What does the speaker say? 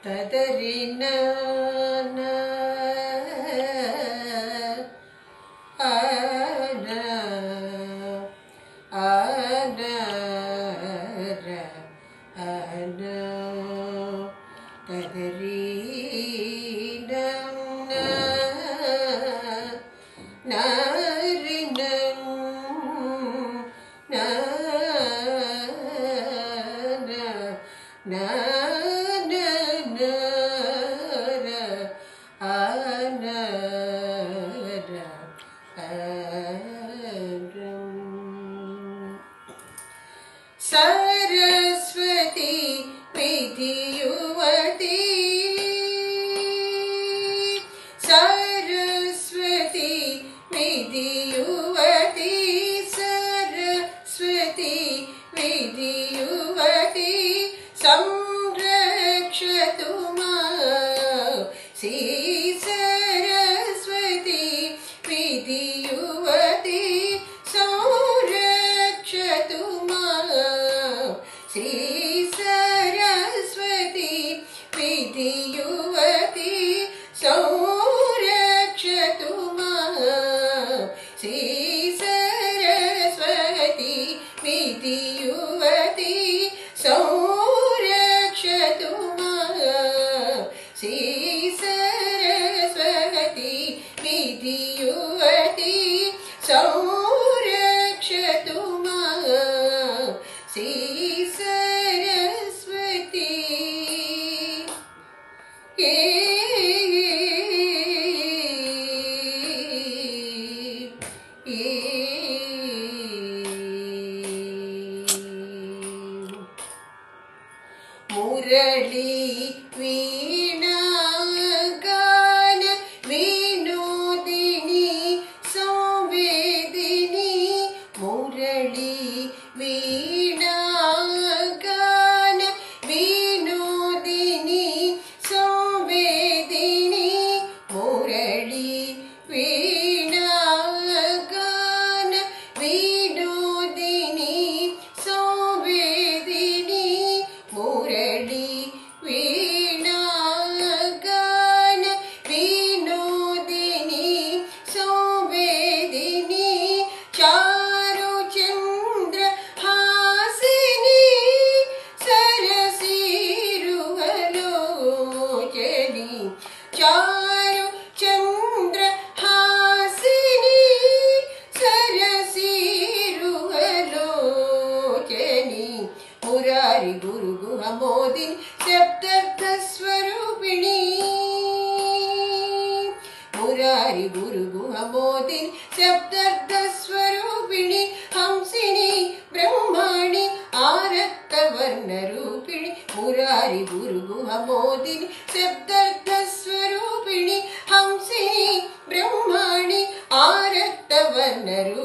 తదరిన सरस्वती विधियुवती सरस्वती विधियुवती सरस्वती विधियुवती संरक्षतु मां श्री सरस्वती विधियुवती संरक्षतु श्री सरस्वती विधियुवती संरक्षतु मां श्री सरस्वती विधियुवती संरक्षतु मां श्री सरस्वती विधियुवती संरक्षतु मां श्री मुरली वीणा गान विनोदिनी संवेदिनी मुरली वीणा गान विनोदिनी संवेदिनी मुरली वीणा गान विनोदिनी संवेदिनी मुरली वीणा गान विनोदिनी संवेदिनी चारुचंद्र हासिनी सरसीरुवलोचनी चारुचंद्र हासिनी सरसीरुवलोचनी मुरारी गुरु गुहमोदिनी सप्तस्वरूपिणी मुरारी गुरु गुहमोदिनी सप्तस्वरूपिणी हंसिनी ब्रह्माणि आरक्तवर्णरूपिणी मुरारी गुरु गुहमोदिनी सप्तस्वरूपिणी हंसिनी ब्रह्माणि आरक्तवर्णरूपिणी